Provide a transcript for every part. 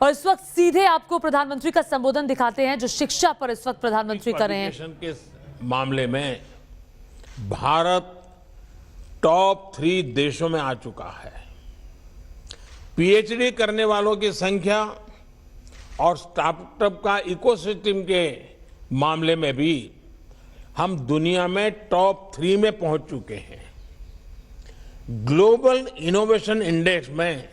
और इस वक्त सीधे आपको प्रधानमंत्री का संबोधन दिखाते हैं जो शिक्षा पर इस वक्त प्रधानमंत्री कर रहे हैं। के मामले में भारत टॉप 3 देशों में आ चुका है। पीएचडी करने वालों की संख्या और स्टार्टअप का इकोसिस्टम के मामले में भी हम दुनिया में टॉप 3 में पहुंच चुके हैं। ग्लोबल इनोवेशन इंडेक्स में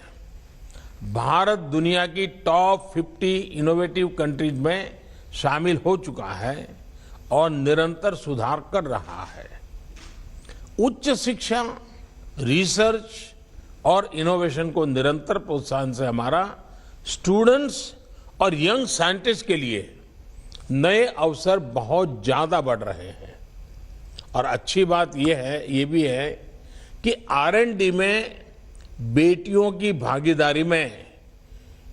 भारत दुनिया की टॉप 50 इनोवेटिव कंट्रीज में शामिल हो चुका है और निरंतर सुधार कर रहा है। उच्च शिक्षा, रिसर्च और इनोवेशन को निरंतर प्रोत्साहन से हमारा स्टूडेंट्स और यंग साइंटिस्ट के लिए नए अवसर बहुत ज्यादा बढ़ रहे हैं। और अच्छी बात ये भी है कि R&D में बेटियों की भागीदारी में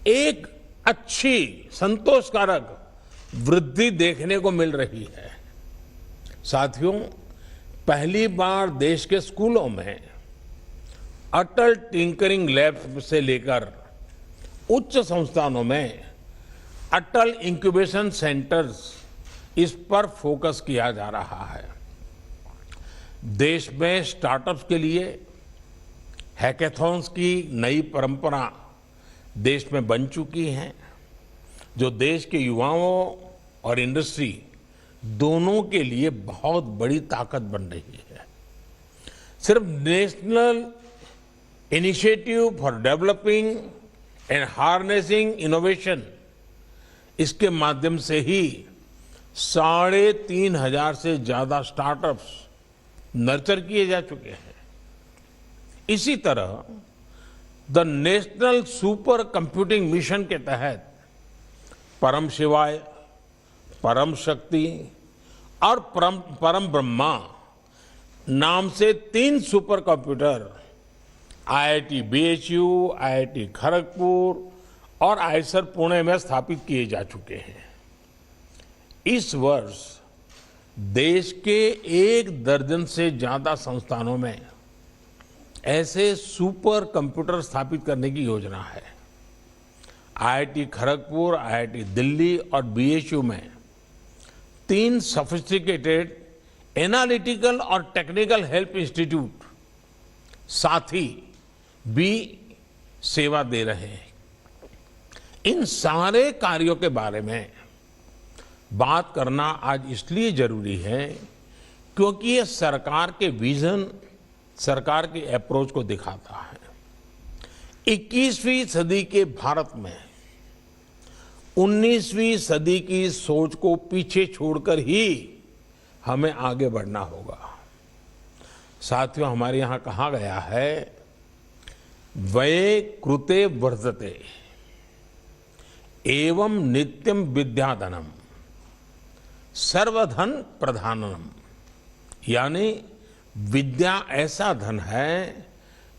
एक अच्छी संतोषकारक वृद्धि देखने को मिल रही है। साथियों, पहली बार देश के स्कूलों में अटल टिंकरिंग लैब से लेकर उच्च संस्थानों में अटल इंक्यूबेशन सेंटर्स, इस पर फोकस किया जा रहा है। देश में स्टार्टअप्स के लिए हैकेथॉन्स की नई परंपरा देश में बन चुकी है, जो देश के युवाओं और इंडस्ट्री दोनों के लिए बहुत बड़ी ताकत बन रही है। सिर्फ national initiative for developing and harnessing innovation, इसके माध्यम से ही 3,500 से ज्यादा स्टार्टअप्स नर्चर किए जा चुके हैं। इसी तरह the national super computing mission के तहत परम शिवाय, परम शक्ति और परम ब्रह्मा नाम से 3 super computer IIT BHU, IIT Kharagpur और आईसर पुणे में स्थापित किए जा चुके हैं। इस वर्ष देश के 1 दर्जन से ज्यादा संस्थानों में ऐसे सुपर कंप्यूटर स्थापित करने की योजना है। IIT खड़गपुर, IIT दिल्ली और BHU में 3 सोफिस्टिकेटेड एनालिटिकल और टेक्निकल हेल्प इंस्टीट्यूट साथ ही भी सेवा दे रहे हैं। इन सारे कार्यों के बारे में बात करना आज इसलिए जरूरी है क्योंकि ये सरकार के विजन, सरकार के अप्रोच को दिखाता है। 21वीं सदी के भारत में 19वीं सदी की सोच को पीछे छोड़कर ही हमें आगे बढ़ना होगा। साथियों, हमारे यहां कहा गया है, व्यय कृते वर्धते एवं नित्यम विद्याधनम सर्वधन प्रधानम। यानी विद्या ऐसा धन है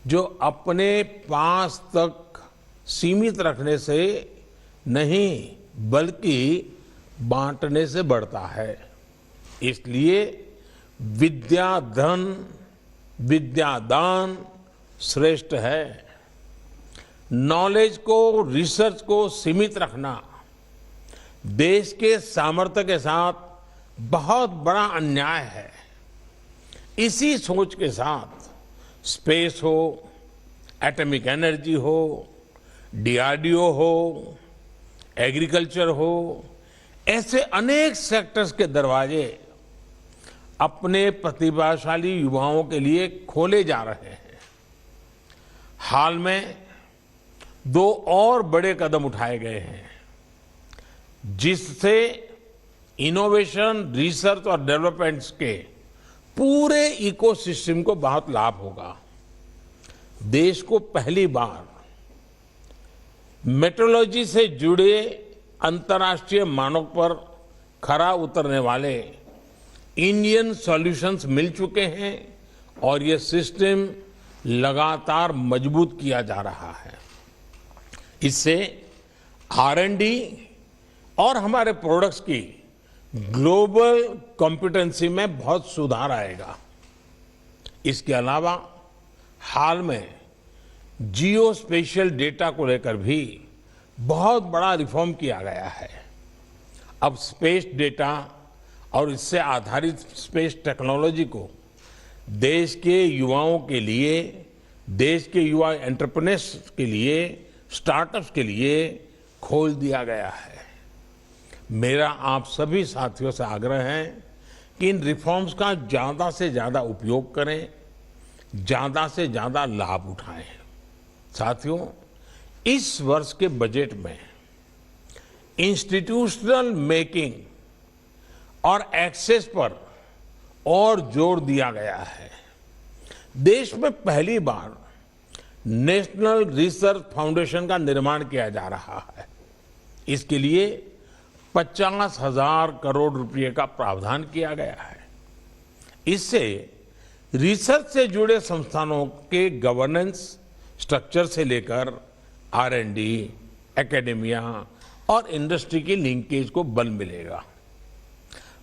जो अपने पास तक सीमित रखने से नहीं बल्कि बांटने से बढ़ता है। इसलिए विद्या धन, विद्यादान श्रेष्ठ है। नॉलेज को, रिसर्च को सीमित रखना देश के सामर्थ्य के साथ बहुत बड़ा अन्याय है। इसी सोच के साथ स्पेस हो, एटॉमिक एनर्जी हो, DRDO हो, एग्रीकल्चर हो, ऐसे अनेक सेक्टर्स के दरवाजे अपने प्रतिभाशाली युवाओं के लिए खोले जा रहे हैं। हाल में 2 और बड़े कदम उठाए गए हैं जिससे इनोवेशन, रिसर्च और डेवलपमेंट के पूरे इकोसिस्टम को बहुत लाभ होगा। देश को पहली बार मेट्रोलॉजी से जुड़े अंतर्राष्ट्रीय मानक पर खरा उतरने वाले इंडियन सॉल्यूशंस मिल चुके हैं और ये सिस्टम लगातार मजबूत किया जा रहा है। इससे R&D और हमारे प्रोडक्ट्स की ग्लोबल कॉम्पिटेंसी में बहुत सुधार आएगा। इसके अलावा हाल में जियो स्पेशियल डेटा को लेकर भी बहुत बड़ा रिफॉर्म किया गया है। अब स्पेस डेटा और इससे आधारित स्पेस टेक्नोलॉजी को देश के युवाओं के लिए, देश के युवा एंटरप्रेन्योर्स के लिए, स्टार्टअप्स के लिए खोल दिया गया है। मेरा आप सभी साथियों से आग्रह है कि इन रिफॉर्म्स का ज्यादा से ज्यादा उपयोग करें, ज्यादा से ज्यादा लाभ उठाएं। साथियों, इस वर्ष के बजट में इंस्टीट्यूशनल मेकिंग और एक्सेस पर और जोर दिया गया है। देश में पहली बार नेशनल रिसर्च फाउंडेशन का निर्माण किया जा रहा है। इसके लिए 50,000 करोड़ रुपए का प्रावधान किया गया है। इससे रिसर्च से जुड़े संस्थानों के गवर्नेंस स्ट्रक्चर से लेकर R&D, एकेडेमिया और इंडस्ट्री की लिंकेज को बल मिलेगा।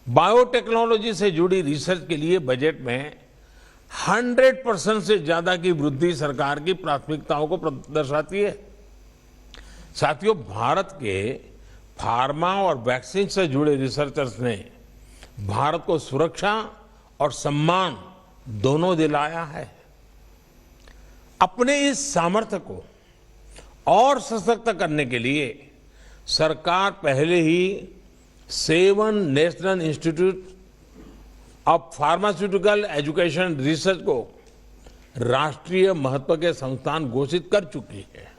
बायोटेक्नोलॉजी से जुड़ी रिसर्च के लिए बजट में 100% से ज्यादा की वृद्धि सरकार की प्राथमिकताओं को दर्शाती है। साथियों, भारत के फार्मा और वैक्सीन से जुड़े रिसर्चर्स ने भारत को सुरक्षा और सम्मान दोनों दिलाया है। अपने इस सामर्थ्य को और सशक्त करने के लिए सरकार पहले ही 7 national institute of pharmaceutical education research को राष्ट्रीय महत्व के संस्थान घोषित कर चुकी है।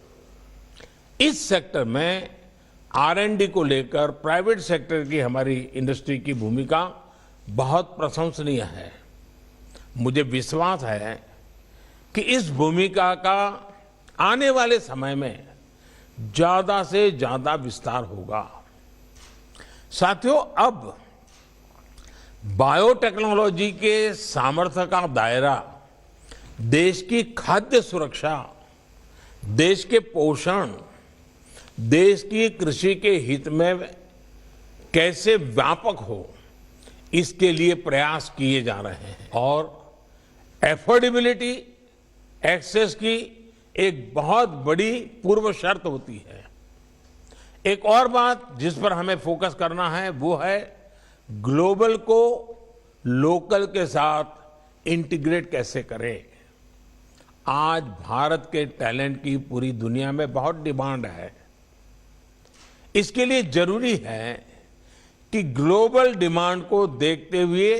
इस सेक्टर में R&D को लेकर प्राइवेट सेक्टर की हमारी इंडस्ट्री की भूमिका बहुत प्रशंसनीय है। मुझे विश्वास है कि इस भूमिका का आने वाले समय में ज्यादा से ज्यादा विस्तार होगा। साथियों, अब बायोटेक्नोलॉजी के सामर्थ्य का दायरा देश की खाद्य सुरक्षा, देश के पोषण, देश की कृषि के हित में कैसे व्यापक हो, इसके लिए प्रयास किए जा रहे हैं। और एफोर्डेबिलिटी, एक्सेस की एक बहुत बड़ी पूर्व शर्त होती है। एक और बात जिस पर हमें फोकस करना है वो है ग्लोबल को लोकल के साथ इंटीग्रेट कैसे करें। आज भारत के टैलेंट की पूरी दुनिया में बहुत डिमांड है। इसके लिए जरूरी है कि ग्लोबल डिमांड को देखते हुए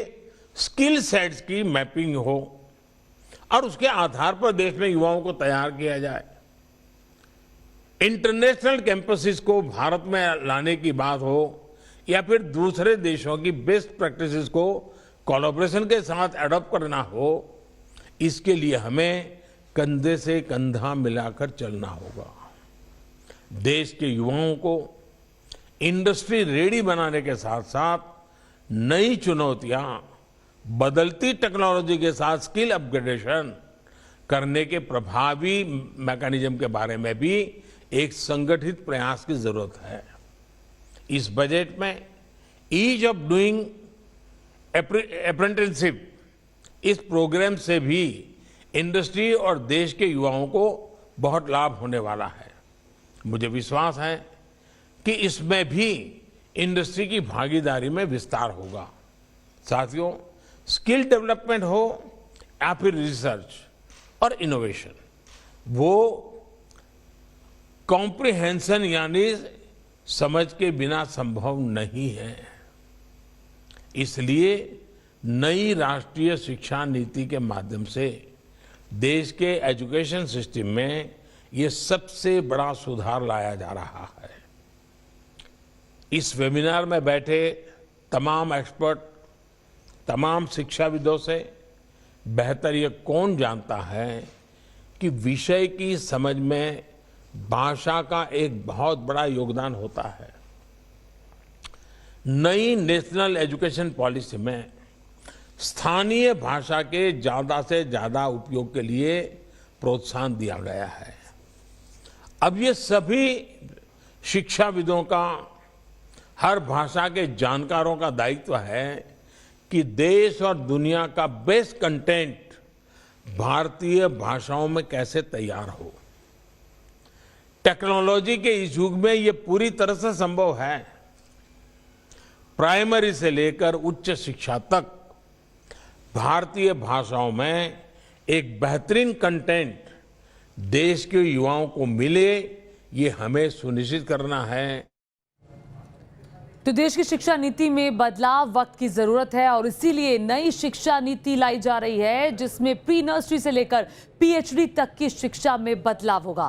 स्किल सेट्स की मैपिंग हो और उसके आधार पर देश में युवाओं को तैयार किया जाए। इंटरनेशनल कैंपसेस को भारत में लाने की बात हो या फिर दूसरे देशों की बेस्ट प्रैक्टिसेस को कोलैबोरेशन के साथ अडॉप्ट करना हो, इसके लिए हमें कंधे से कंधा मिलाकर चलना होगा। देश के युवाओं को इंडस्ट्री रेडी बनाने के साथ साथ नई चुनौतियां, बदलती टेक्नोलॉजी के साथ स्किल अपग्रेडेशन करने के प्रभावी मैकेनिज्म के बारे में भी एक संगठित प्रयास की जरूरत है। इस बजट में ईज ऑफ डूइंग अप्रेंटिसशिप, इस प्रोग्राम से भी इंडस्ट्री और देश के युवाओं को बहुत लाभ होने वाला है। मुझे विश्वास है कि इसमें भी इंडस्ट्री की भागीदारी में विस्तार होगा। साथियों, स्किल डेवलपमेंट हो या फिर रिसर्च और इनोवेशन, वो कॉम्प्रिहेंशन यानी समझ के बिना संभव नहीं है। इसलिए नई राष्ट्रीय शिक्षा नीति के माध्यम से देश के एजुकेशन सिस्टम में ये सबसे बड़ा सुधार लाया जा रहा है। इस वेबिनार में बैठे तमाम एक्सपर्ट, तमाम शिक्षाविदों से बेहतर ये कौन जानता है कि विषय की समझ में भाषा का एक बहुत बड़ा योगदान होता है। नई नेशनल एजुकेशन पॉलिसी में स्थानीय भाषा के ज्यादा से ज्यादा उपयोग के लिए प्रोत्साहन दिया गया है। अब ये सभी शिक्षाविदों का, हर भाषा के जानकारों का दायित्व है कि देश और दुनिया का बेस्ट कंटेंट भारतीय भाषाओं में कैसे तैयार हो। टेक्नोलॉजी के इस युग में ये पूरी तरह से संभव है। प्राइमरी से लेकर उच्च शिक्षा तक भारतीय भाषाओं में एक बेहतरीन कंटेंट देश के युवाओं को मिले, ये हमें सुनिश्चित करना है। तो देश की शिक्षा नीति में बदलाव वक्त की जरूरत है और इसीलिए नई शिक्षा नीति लाई जा रही है जिसमें प्री नर्सरी से लेकर पीएचडी तक की शिक्षा में बदलाव होगा।